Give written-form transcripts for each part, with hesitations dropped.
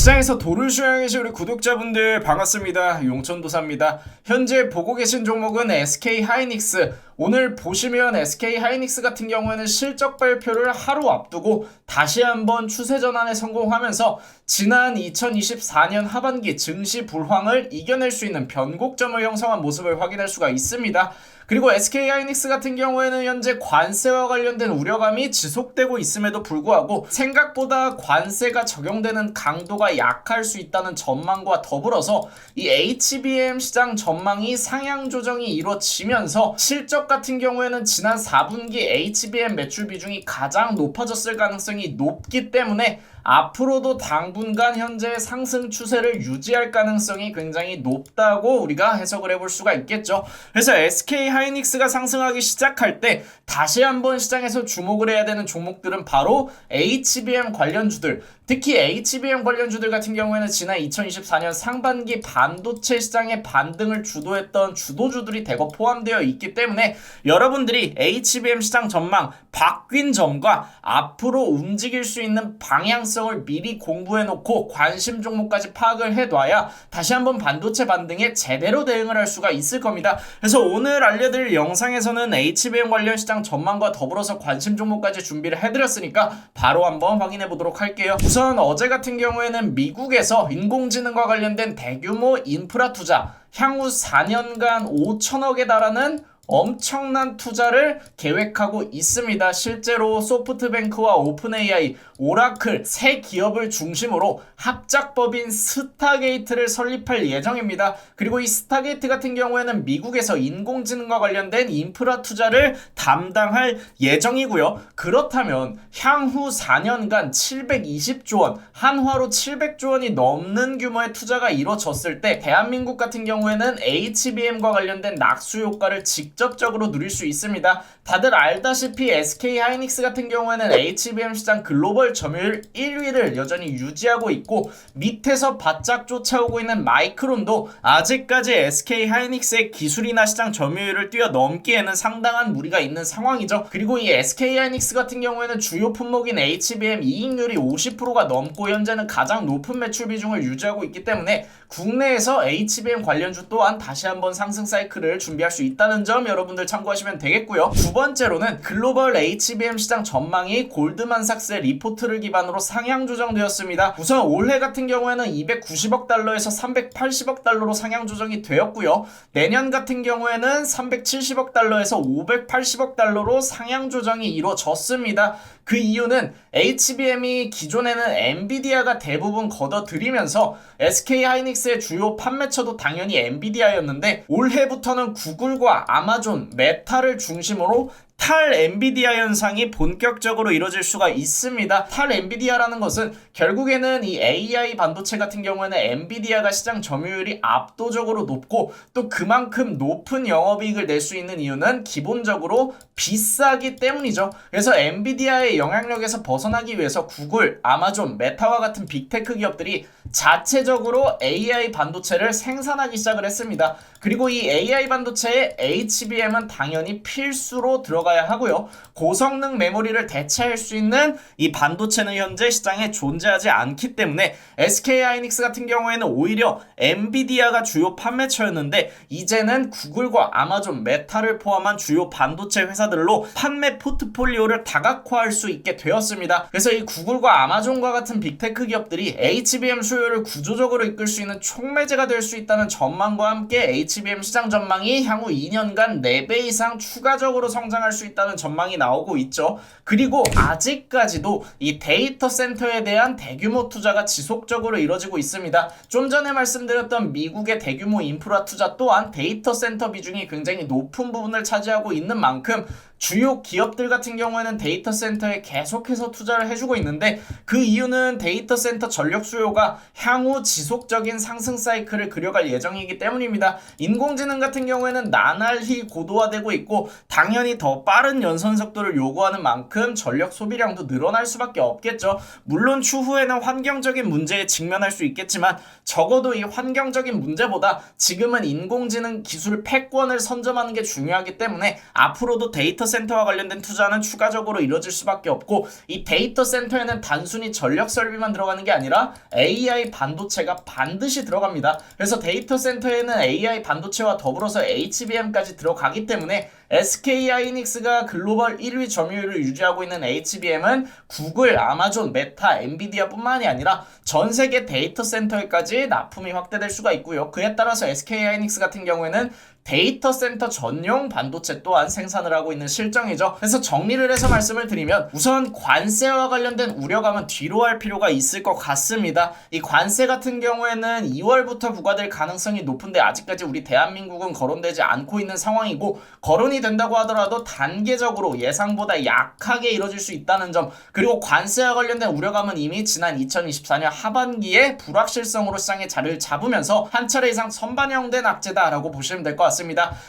시장에서 도를 수령해 주신 우리 구독자분들 반갑습니다. 용천도사입니다. 현재 보고 계신 종목은 SK하이닉스. 오늘 보시면 SK하이닉스 같은 경우에는 실적 발표를 하루 앞두고 다시 한번 추세 전환에 성공하면서 지난 2024년 하반기 증시 불황을 이겨낼 수 있는 변곡점을 형성한 모습을 확인할 수가 있습니다. 그리고 SK하이닉스 같은 경우에는 현재 관세와 관련된 우려감이 지속되고 있음에도 불구하고 생각보다 관세가 적용되는 강도가 약할 수 있다는 전망과 더불어서 이 HBM 시장 전망이 상향 조정이 이루어지면서 실적 같은 경우에는 지난 4분기 HBM 매출 비중이 가장 높아졌을 가능성이 높기 때문에 앞으로도 당분간 현재 상승 추세를 유지할 가능성이 굉장히 높다고 우리가 해석을 해볼 수가 있겠죠. 그래서 SK하이닉스가 상승하기 시작할 때 다시 한번 시장에서 주목을 해야 되는 종목들은 바로 HBM 관련주들, 특히 HBM 관련주들 같은 경우에는 지난 2024년 상반기 반도체 시장의 반등을 주도했던 주도주들이 대거 포함되어 있기 때문에 여러분들이 HBM 시장 전망 바뀐 점과 앞으로 움직일 수 있는 방향성을 미리 공부해놓고 관심 종목까지 파악을 해놔야 다시 한번 반도체 반등에 제대로 대응을 할 수가 있을 겁니다. 그래서 오늘 알려드릴 영상에서는 HBM 관련 시장 전망과 더불어서 관심 종목까지 준비를 해드렸으니까 바로 한번 확인해 보도록 할게요. 우선 어제 같은 경우에는 미국에서 인공지능과 관련된 대규모 인프라 투자, 향후 4년간 5천억에 달하는 엄청난 투자를 계획하고 있습니다. 실제로 소프트뱅크와 오픈AI, 오라클 세 기업을 중심으로 합작법인 스타게이트를 설립할 예정입니다. 그리고 이 스타게이트 같은 경우에는 미국에서 인공지능과 관련된 인프라 투자를 담당할 예정이고요. 그렇다면 향후 4년간 720조 원, 한화로 700조 원이 넘는 규모의 투자가 이루어졌을 때 대한민국 같은 경우에는 HBM과 관련된 낙수 효과를 직접적으로 누릴 수 있습니다. 다들 알다시피 SK하이닉스 같은 경우에는 HBM 시장 글로벌 점유율 1위를 여전히 유지하고 있고 밑에서 바짝 쫓아오고 있는 마이크론도 아직까지 SK하이닉스의 기술이나 시장 점유율을 뛰어넘기에는 상당한 무리가 있는 상황이죠. 그리고 이 SK하이닉스 같은 경우에는 주요 품목인 HBM 이익률이 50%가 넘고 현재는 가장 높은 매출 비중을 유지하고 있기 때문에 국내에서 HBM 관련주 또한 다시 한번 상승 사이클을 준비할 수 있다는 점 여러분들 참고하시면 되겠고요. 두 번째로는 글로벌 HBM 시장 전망이 골드만삭스의 리포트를 기반으로 상향 조정되었습니다. 우선 올해 같은 경우에는 290억 달러에서 380억 달러로 상향 조정이 되었고요. 내년 같은 경우에는 370억 달러에서 580억 달러로 상향 조정이 이루어졌습니다. 그 이유는 HBM이 기존에는 엔비디아가 대부분 걷어들이면서 SK하이닉스의 주요 판매처도 당연히 엔비디아였는데 올해부터는 구글과 아마존, 메타를 중심으로 탈 엔비디아 현상이 본격적으로 이루어질 수가 있습니다. 탈 엔비디아라는 것은 결국에는 이 AI 반도체 같은 경우에는 엔비디아가 시장 점유율이 압도적으로 높고 또 그만큼 높은 영업이익을 낼 수 있는 이유는 기본적으로 비싸기 때문이죠. 그래서 엔비디아의 영향력에서 벗어나기 위해서 구글, 아마존, 메타와 같은 빅테크 기업들이 자체적으로 AI 반도체를 생산하기 시작을 했습니다. 그리고 이 AI 반도체에 HBM은 당연히 필수로 들어가야 하고요. 고성능 메모리를 대체할 수 있는 이 반도체는 현재 시장에 존재하지 않기 때문에 SK하이닉스 같은 경우에는 오히려 엔비디아가 주요 판매처였는데 이제는 구글과 아마존, 메타를 포함한 주요 반도체 회사들로 판매 포트폴리오를 다각화할 수 있게 되었습니다. 그래서 이 구글과 아마존과 같은 빅테크 기업들이 HBM 수요를 구조적으로 이끌 수 있는 촉매제가 될 수 있다는 전망과 함께 HBM 시장 전망이 향후 2년간 4배 이상 추가적으로 성장할 수 있다는 전망이 나오고 있죠. 그리고 아직까지도 이 데이터 센터에 대한 대규모 투자가 지속적으로 이루어지고 있습니다. 좀 전에 말씀드렸던 미국의 대규모 인프라 투자 또한 데이터 센터 비중이 굉장히 높은 부분을 차지하고 있는 만큼 주요 기업들 같은 경우에는 데이터 센터에 계속해서 투자를 해주고 있는데 그 이유는 데이터 센터 전력 수요가 향후 지속적인 상승 사이클을 그려갈 예정이기 때문입니다. 인공지능 같은 경우에는 나날이 고도화되고 있고 당연히 더 빠른 연선 속도를 요구하는 만큼 전력 소비량도 늘어날 수밖에 없겠죠. 물론 추후에는 환경적인 문제에 직면할 수 있겠지만 적어도 이 환경적인 문제보다 지금은 인공지능 기술 패권을 선점하는 게 중요하기 때문에 앞으로도 데이터 센터와 관련된 투자는 추가적으로 이루어질 수밖에 없고, 이 데이터 센터에는 단순히 전력 설비만 들어가는 게 아니라 AI 반도체가 반드시 들어갑니다. 그래서 데이터 센터에는 AI 반도체와 더불어서 HBM까지 들어가기 때문에 SK 하이닉스가 글로벌 1위 점유율을 유지하고 있는 HBM은 구글, 아마존, 메타, 엔비디아뿐만이 아니라 전 세계 데이터 센터에까지 납품이 확대될 수가 있고요. 그에 따라서 SK 하이닉스 같은 경우에는 데이터 센터 전용 반도체 또한 생산을 하고 있는 실정이죠. 그래서 정리를 해서 말씀을 드리면, 우선 관세와 관련된 우려감은 뒤로 할 필요가 있을 것 같습니다. 이 관세 같은 경우에는 2월부터 부과될 가능성이 높은데 아직까지 우리 대한민국은 거론되지 않고 있는 상황이고, 거론이 된다고 하더라도 단계적으로 예상보다 약하게 이뤄질 수 있다는 점, 그리고 관세와 관련된 우려감은 이미 지난 2024년 하반기에 불확실성으로 시장에 자리를 잡으면서 한 차례 이상 선반영된 악재다라고 보시면 될 것 같습니다.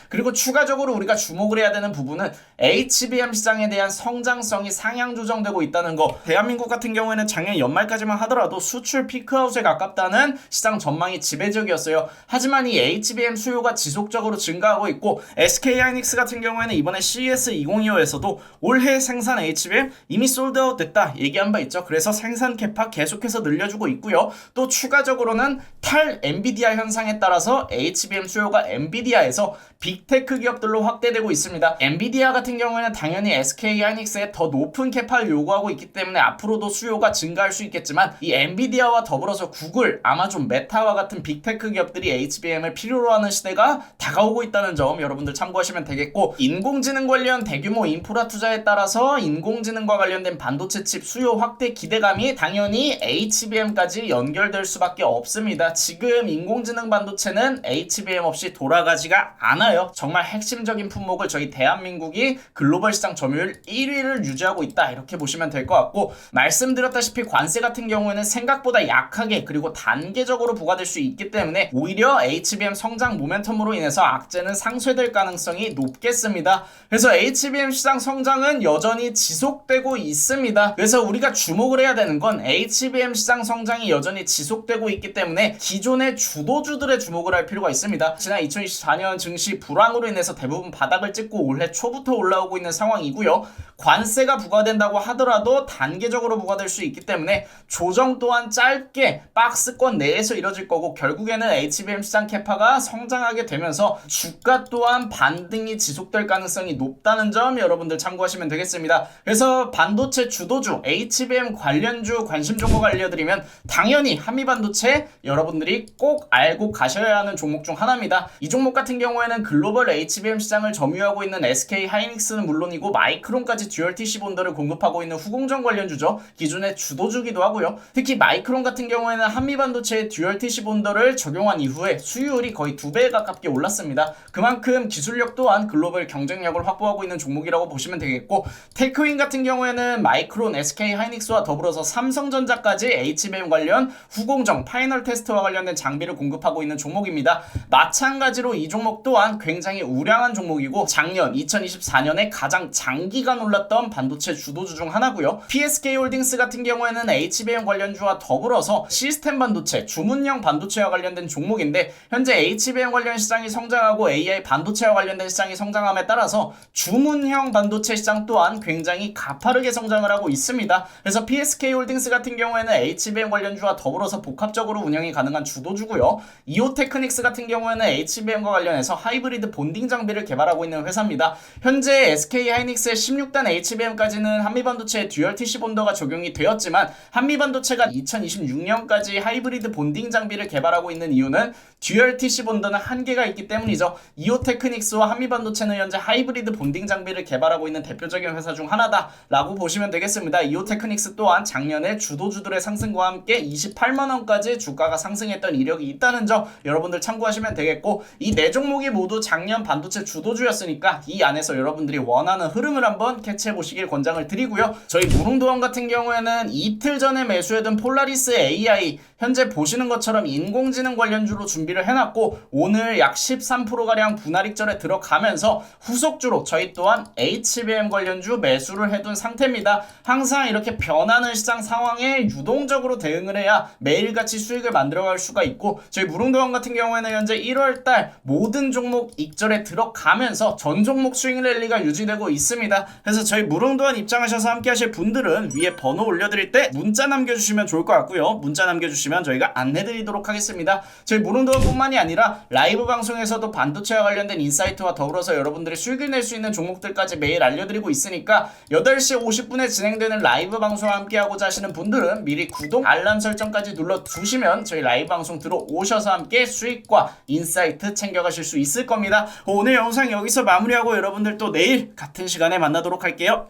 그리고 추가적으로 우리가 주목을 해야 되는 부분은 HBM 시장에 대한 성장성이 상향 조정되고 있다는 거. 대한민국 같은 경우에는 작년 연말까지만 하더라도 수출 피크아웃에 가깝다는 시장 전망이 지배적이었어요. 하지만 이 HBM 수요가 지속적으로 증가하고 있고, SK하이닉스 같은 경우에는 이번에 CES 2025에서도 올해 생산 HBM 이미 솔드아웃 됐다 얘기한 바 있죠. 그래서 생산 캐파 계속해서 늘려주고 있고요. 또 추가적으로는 탈 엔비디아 현상에 따라서 HBM 수요가 엔비디아에서 빅테크 기업들로 확대되고 있습니다. 엔비디아 같은 경우에는 당연히 SK하이닉스에 더 높은 캐파를 요구하고 있기 때문에 앞으로도 수요가 증가할 수 있겠지만, 이 엔비디아와 더불어서 구글, 아마존, 메타와 같은 빅테크 기업들이 HBM을 필요로 하는 시대가 다가오고 있다는 점 여러분들 참고하시면 되겠고, 인공지능 관련 대규모 인프라 투자에 따라서 인공지능과 관련된 반도체 칩 수요 확대 기대감이 당연히 HBM까지 연결될 수밖에 없습니다. 지금 인공지능 반도체는 HBM 없이 돌아가지가 않아요. 정말 핵심적인 품목을 저희 대한민국이 글로벌 시장 점유율 1위를 유지하고 있다, 이렇게 보시면 될 것 같고, 말씀드렸다시피 관세 같은 경우에는 생각보다 약하게 그리고 단계적으로 부과될 수 있기 때문에 오히려 HBM 성장 모멘텀으로 인해서 악재는 상쇄될 가능성이 높겠습니다. 그래서 HBM 시장 성장은 여전히 지속되고 있습니다. 그래서 우리가 주목을 해야 되는 건 HBM 시장 성장이 여전히 지속되고 있기 때문에 기존의 주도주들의 주목을 할 필요가 있습니다. 지난 2024년 증시 불황으로 인해서 대부분 바닥을 찍고 올해 초부터 올라오고 있는 상황이고요. 관세가 부과된다고 하더라도 단계적으로 부과될 수 있기 때문에 조정 또한 짧게 박스권 내에서 이뤄질 거고, 결국에는 HBM 시장 캐파가 성장하게 되면서 주가 또한 반등이 지속될 가능성이 높다는 점 여러분들 참고하시면 되겠습니다. 그래서 반도체 주도주, HBM 관련주 관심 종목 알려드리면 당연히 한미반도체 여러분들이 꼭 알고 가셔야 하는 종목 중 하나입니다. 이 종목 같은 경우에는 글로벌 HBM 시장을 점유하고 있는 SK하이닉스는 물론이고 마이크론까지 듀얼 TC 본더를 공급하고 있는 후공정 관련주죠. 기존의 주도주기도 하고요. 특히 마이크론 같은 경우에는 한미반도체의 듀얼 TC 본더를 적용한 이후에 수율이 거의 2배에 가깝게 올랐습니다. 그만큼 기술력 또한 글로벌 경쟁력을 확보하고 있는 종목이라고 보시면 되겠고, 테크윈 같은 경우에는 마이크론, SK하이닉스와 더불어서 삼성전자까지 HBM 관련 후공정, 파이널 테스트와 관련된 장비를 공급하고 있는 종목입니다. 마찬가지로 이 종목 또한 굉장히 우량한 종목이고, 작년 2024년에 가장 장기간 올랐던 반도체 주도주 중 하나고요. PSK홀딩스 같은 경우에는 HBM 관련주와 더불어서 시스템 반도체, 주문형 반도체와 관련된 종목인데, 현재 HBM 관련 시장이 성장하고 AI 반도체와 관련된 시장이 성장함에 따라서 주문형 반도체 시장 또한 굉장히 가파르게 성장을 하고 있습니다. 그래서 PSK홀딩스 같은 경우에는 HBM 관련주와 더불어서 복합적으로 운영이 가능한 주도주고요. 이오테크닉스 같은 경우에는 HBM과 관련해서 하이브리드 본딩 장비를 개발하고 있는 회사입니다. 현재 SK하이닉스의 16단 HBM까지는 한미반도체의 듀얼 TC 본더가 적용이 되었지만, 한미반도체가 2026년까지 하이브리드 본딩 장비를 개발하고 있는 이유는 듀얼 TC 본더는 한계가 있기 때문이죠. 이오테크닉스와 한미반도체는 현재 하이브리드 본딩 장비를 개발하고 있는 대표적인 회사 중 하나다라고 보시면 되겠습니다. 이오테크닉스 또한 작년에 주도주들의 상승과 함께 28만원까지 주가가 상승했던 이력이 있다는 점 여러분들 참고하시면 되겠고, 이 네 종목이 모두 작년 반도체 주도주였으니까 이 안에서 여러분들이 원하는 흐름을 한번 캐치해 보시길 권장을 드리고요. 저희 무릉도원 같은 경우에는 이틀 전에 매수해둔 폴라리스 AI, 현재 보시는 것처럼 인공지능 관련주로 준비를 해놨고, 오늘 약 13%가량 분할익절에 들어가면서 후속주로 저희 또한 HBM 관련주 매수를 해둔 상태입니다. 항상 이렇게 변하는 시장 상황에 유동적으로 대응을 해야 매일같이 수익을 만들어갈 수가 있고, 저희 무릉도원 같은 경우에는 현재 1월달 모든 모든 종목 익절에 들어가면서 전 종목 스윙 랠리가 유지되고 있습니다. 그래서 저희 무릉도원 입장하셔서 함께 하실 분들은 위에 번호 올려드릴 때 문자 남겨주시면 좋을 것 같고요. 문자 남겨주시면 저희가 안내드리도록 하겠습니다. 저희 무릉도원 뿐만이 아니라 라이브 방송에서도 반도체와 관련된 인사이트와 더불어서 여러분들이 수익을 낼 수 있는 종목들까지 매일 알려드리고 있으니까 8시 50분에 진행되는 라이브 방송과 함께하고자 하시는 분들은 미리 구독, 알람 설정까지 눌러두시면 저희 라이브 방송 들어오셔서 함께 수익과 인사이트 챙겨가실 수 있을 겁니다. 오늘 영상 여기서 마무리하고 여러분들 또 내일 같은 시간에 만나도록 할게요.